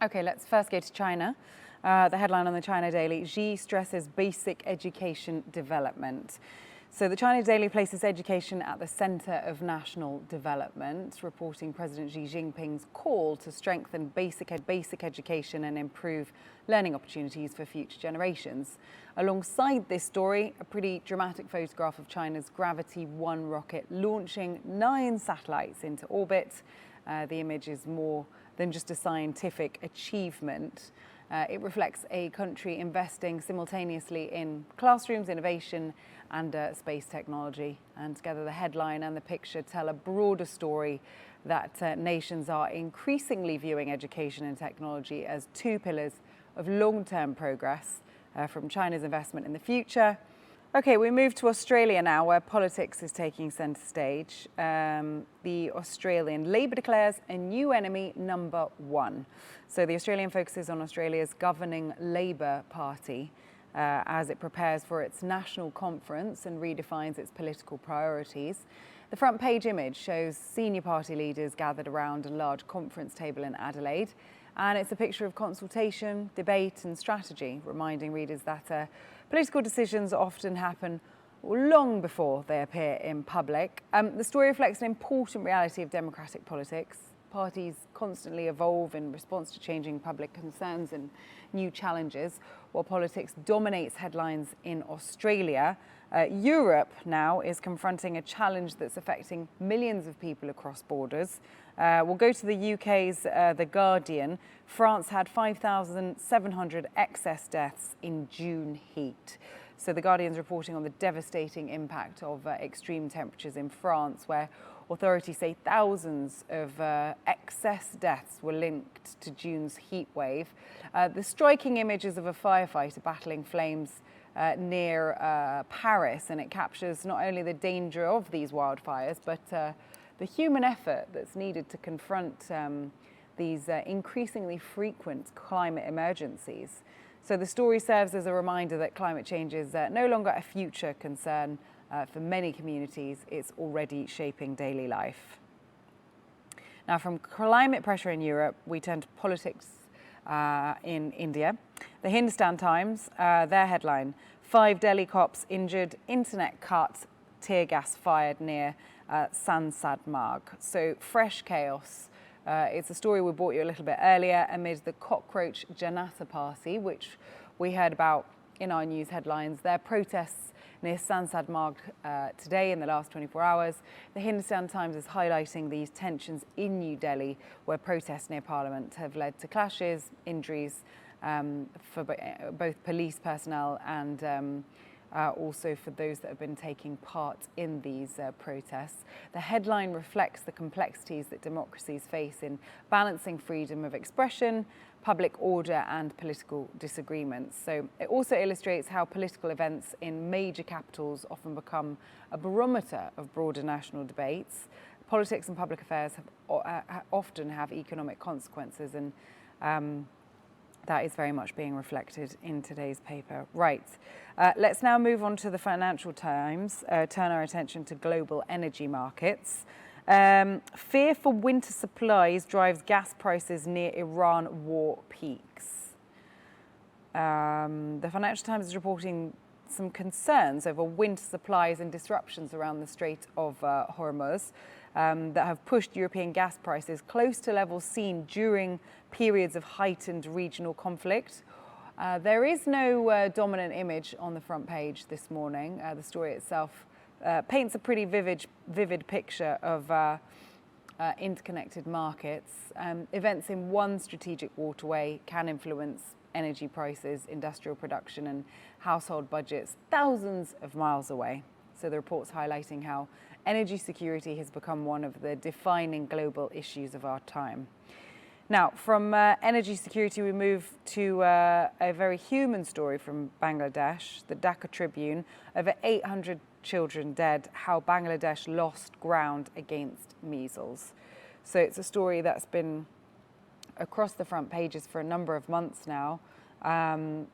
Okay, let's first go to China. The headline on the China Daily, Xi stresses basic education development. So the China Daily places education at the center of national development, reporting President Xi Jinping's call to strengthen basic education and improve learning opportunities for future generations. Alongside this story, a pretty dramatic photograph of China's Gravity 1 rocket launching 9 satellites into orbit. The image is more than just a scientific achievement. It reflects a country investing simultaneously in classrooms, innovation and space technology. And together the headline and the picture tell a broader story that nations are increasingly viewing education and technology as 2 pillars of long-term progress from China's investment in the future. Okay, we move to Australia now, where politics is taking centre stage. The Australian Labor declares a new enemy, number 1. So the Australian focuses on Australia's governing Labor Party as it prepares for its national conference and redefines its political priorities. The front page image shows senior party leaders gathered around a large conference table in Adelaide. And it's a picture of consultation, debate and strategy, reminding readers that political decisions often happen long before they appear in public. The story reflects an important reality of democratic politics. Parties constantly evolve in response to changing public concerns and new challenges. While politics dominates headlines in Australia, Europe now is confronting a challenge that's affecting millions of people across borders. We'll go to the UK's The Guardian. France had 5,700 excess deaths in June heat. So The Guardian's reporting on the devastating impact of extreme temperatures in France, where authorities say thousands of excess deaths were linked to June's heat wave. The striking images of a firefighter battling flames near Paris, and it captures not only the danger of these wildfires, but the human effort that's needed to confront these increasingly frequent climate emergencies. So the story serves as a reminder that climate change is no longer a future concern. For many communities, it's already shaping daily life. Now, from climate pressure in Europe, we turn to politics in India. The Hindustan Times, their headline, 5 Delhi cops injured, internet cut, tear gas fired near Sansad Marg. So fresh chaos. It's a story we brought you a little bit earlier amid the Cockroach Janata Party, which we heard about in our news headlines. Their protests near Sansad Marg today in the last 24 hours. The Hindustan Times is highlighting these tensions in New Delhi, where protests near Parliament have led to clashes, injuries for both police personnel and also for those that have been taking part in these protests. The headline reflects the complexities that democracies face in balancing freedom of expression, public order and political disagreements. So it also illustrates how political events in major capitals often become a barometer of broader national debates. Politics and public affairs often have economic consequences, and that is very much being reflected in today's paper. Right, let's now move on to the Financial Times, turn our attention to global energy markets. Fear for winter supplies drives gas prices near Iran war peaks. The Financial Times is reporting some concerns over winter supplies and disruptions around the Strait of Hormuz that have pushed European gas prices close to levels seen during periods of heightened regional conflict. There is no dominant image on the front page this morning. The story itself paints a pretty vivid picture of interconnected markets. Events in one strategic waterway can influence energy prices, industrial production and household budgets thousands of miles away. So the report's highlighting how energy security has become one of the defining global issues of our time. Now, from energy security, we move to a very human story from Bangladesh, the Dhaka Tribune. Over 800 children dead, how Bangladesh lost ground against measles. So it's a story that's been across the front pages for a number of months now.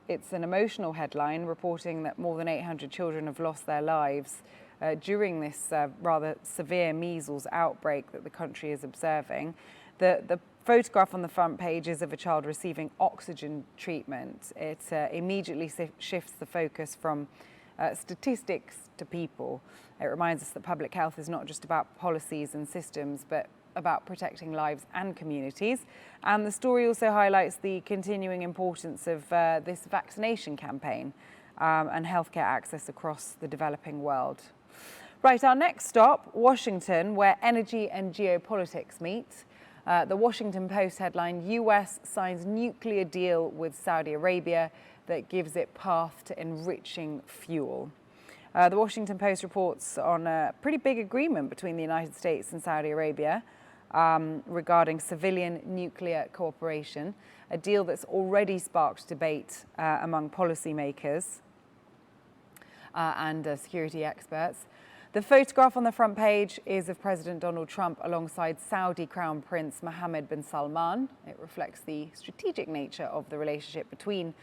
It's an emotional headline reporting that more than 800 children have lost their lives during this rather severe measles outbreak that the country is observing. The photograph on the front page is of a child receiving oxygen treatment. It immediately shifts the focus from statistics to people. It reminds us that public health is not just about policies and systems, but about protecting lives and communities. And the story also highlights the continuing importance of this vaccination campaign and healthcare access across the developing world. Right, our next stop, Washington, where energy and geopolitics meet. The Washington Post headline, US signs nuclear deal with Saudi Arabia that gives it path to enriching fuel. The Washington Post reports on a pretty big agreement between the United States and Saudi Arabia regarding civilian nuclear cooperation, a deal that's already sparked debate among policymakers and security experts. The photograph on the front page is of President Donald Trump alongside Saudi Crown Prince Mohammed bin Salman. It reflects the strategic nature of the relationship between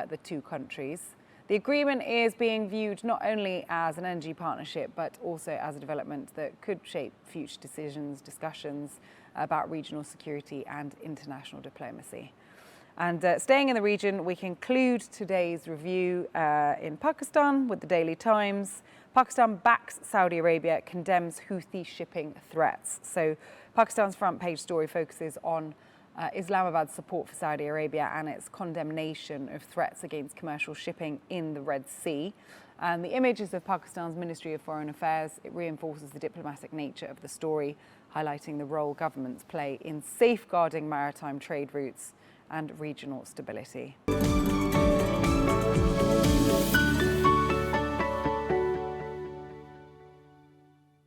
the two countries. The agreement is being viewed not only as an energy partnership, but also as a development that could shape future discussions about regional security and international diplomacy. And staying in the region, we conclude today's review in Pakistan with the Daily Times. Pakistan backs Saudi Arabia, condemns Houthi shipping threats. So Pakistan's front page story focuses on Islamabad's support for Saudi Arabia and its condemnation of threats against commercial shipping in the Red Sea. And the image is of Pakistan's Ministry of Foreign Affairs. It reinforces the diplomatic nature of the story, highlighting the role governments play in safeguarding maritime trade routes and regional stability.